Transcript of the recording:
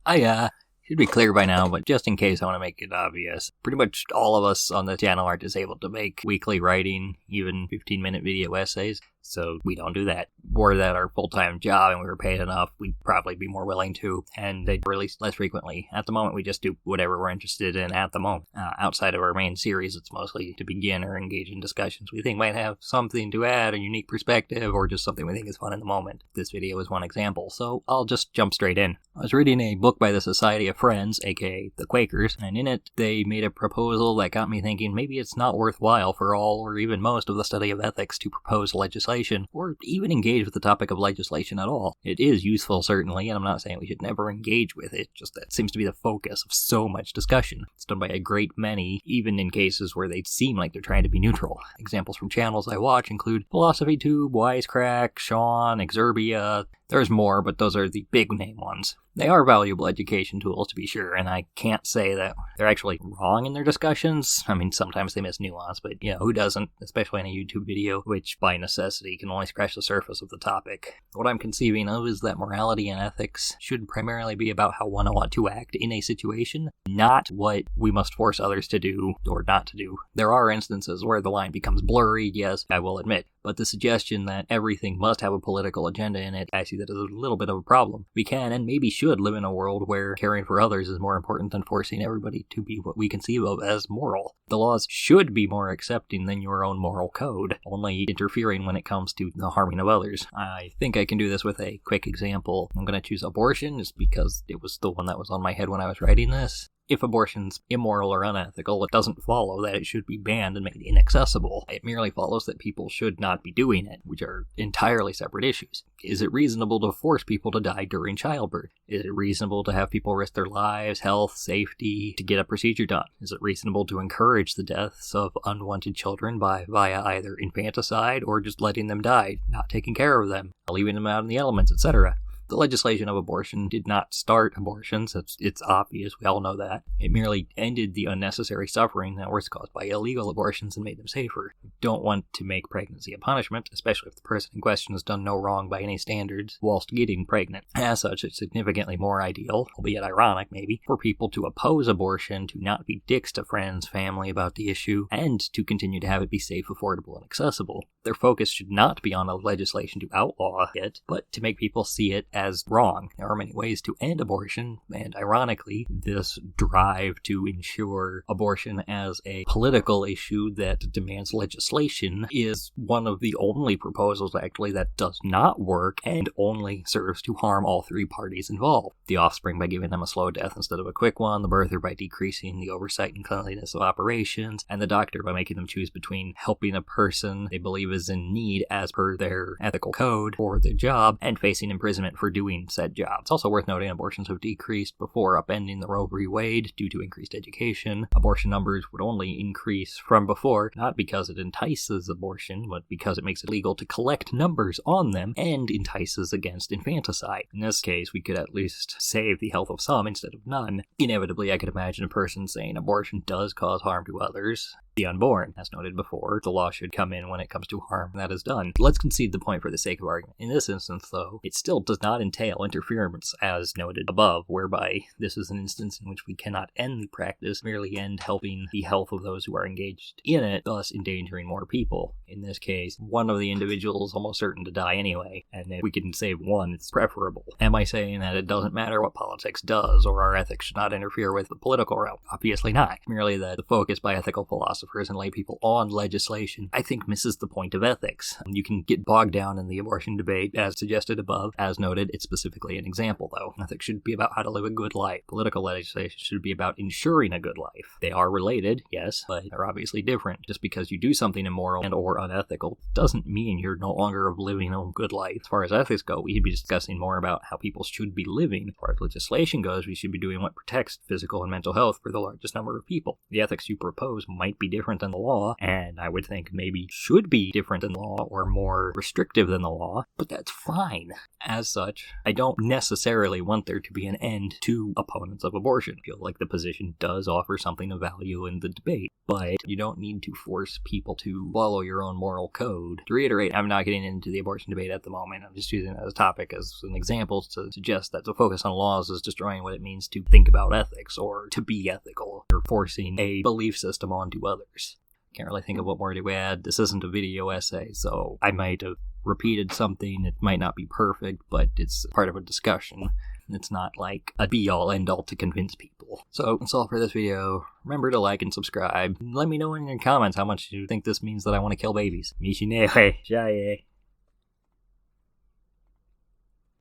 I should be clear by now, but just in case I want to make it obvious, pretty much all of us on the channel are disabled to make weekly writing, even 15-minute video essays, so we don't do that. Were that our full-time job and we were paid enough, we'd probably be more willing to, and they'd release less frequently. At the moment, we just do whatever we're interested in at the moment. Outside of our main series, it's mostly to begin or engage in discussions we think might have something to add, a unique perspective, or just something we think is fun in the moment. This video is one example, so I'll just jump straight in. I was reading a book by the Society of Friends, aka the Quakers, and in it they made a proposal that got me thinking maybe it's not worthwhile for all or even most of the study of ethics to propose legislation, or even engage with the topic of legislation at all. It is useful, certainly, and I'm not saying we should never engage with it, just that seems to be the focus of so much discussion. It's done by a great many, even in cases where they seem like they're trying to be neutral. Examples from channels I watch include Philosophy Tube, Wisecrack, Sean, Exerbia. There's more, but those are the big name ones. They are valuable education tools, to be sure, and I can't say that they're actually wrong in their discussions. I mean, sometimes they miss nuance, but who doesn't, especially in a YouTube video, which by necessity can only scratch the surface of the topic. What I'm conceiving of is that morality and ethics should primarily be about how one ought to act in a situation, not what we must force others to do or not to do. There are instances where the line becomes blurry, yes, I will admit, but the suggestion that everything must have a political agenda in it, I see that as a little bit of a problem. We can and maybe should live in a world where caring for others is more important than forcing everybody to be what we conceive of as moral. The laws should be more accepting than your own moral code, only interfering when it comes to the harming of others. I think I can do this with a quick example. I'm going to choose abortion just because it was the one that was on my head when I was writing this. If abortion's immoral or unethical, it doesn't follow that it should be banned and made inaccessible. It merely follows that people should not be doing it, which are entirely separate issues. Is it reasonable to force people to die during childbirth? Is it reasonable to have people risk their lives, health, safety to get a procedure done? Is it reasonable to encourage the deaths of unwanted children via either infanticide or just letting them die, not taking care of them, leaving them out in the elements, etc.? The legislation of abortion did not start abortions, it's obvious, we all know that. It merely ended the unnecessary suffering that was caused by illegal abortions and made them safer. We don't want to make pregnancy a punishment, especially if the person in question has done no wrong by any standards whilst getting pregnant. As such, it's significantly more ideal, albeit ironic maybe, for people to oppose abortion, to not be dicks to friends, family about the issue, and to continue to have it be safe, affordable, and accessible. Their focus should not be on a legislation to outlaw it, but to make people see it as wrong. There are many ways to end abortion, and ironically, this drive to ensure abortion as a political issue that demands legislation is one of the only proposals actually that does not work and only serves to harm all three parties involved. The offspring by giving them a slow death instead of a quick one, the birther by decreasing the oversight and cleanliness of operations, and the doctor by making them choose between helping a person they believe is in need as per their ethical code for the job and facing imprisonment for doing said job. It's also worth noting abortions have decreased before upending the Roe v. Wade due to increased education. Abortion numbers would only increase from before, not because it entices abortion, but because it makes it legal to collect numbers on them and entices against infanticide. In this case, we could at least save the health of some instead of none. Inevitably, I could imagine a person saying abortion does cause harm to others, the unborn. As noted before, the law should come in when it comes to harm that is done. Let's concede the point for the sake of argument. In this instance, though, it still does not entail interference, as noted above, whereby this is an instance in which we cannot end the practice, merely end helping the health of those who are engaged in it, thus endangering more people. In this case, one of the individuals is almost certain to die anyway, and if we can save one, it's preferable. Am I saying that it doesn't matter what politics does, or our ethics should not interfere with the political realm? Obviously not. Merely that the focus by ethical philosophers and lay people on legislation, I think, misses the point of ethics. You can get bogged down in the abortion debate, as suggested above. As noted, it's specifically an example, though. Ethics should be about how to live a good life. Political legislation should be about ensuring a good life. They are related, yes, but they're obviously different. Just because you do something immoral and or unethical doesn't mean you're no longer living a good life. As far as ethics go, we should be discussing more about how people should be living. As far as legislation goes, we should be doing what protects physical and mental health for the largest number of people. The ethics you propose might be different than the law, and I would think maybe should be different than the law or more restrictive than the law, but that's fine. As such, I don't necessarily want there to be an end to opponents of abortion. I feel like the position does offer something of value in the debate, but you don't need to force people to follow your own moral code. To reiterate, I'm not getting into the abortion debate at the moment. I'm just using it as a topic as an example to suggest that the focus on laws is destroying what it means to think about ethics or to be ethical or forcing a belief system onto others. Can't really think of what more to add. This isn't a video essay, so I might have repeated something. It might not be perfect, but it's part of a discussion. It's not like a be-all, end-all to convince people. So that's all for this video. Remember to like and subscribe. Let me know in your comments how much you think this means that I want to kill babies. Mishinewe, jaye.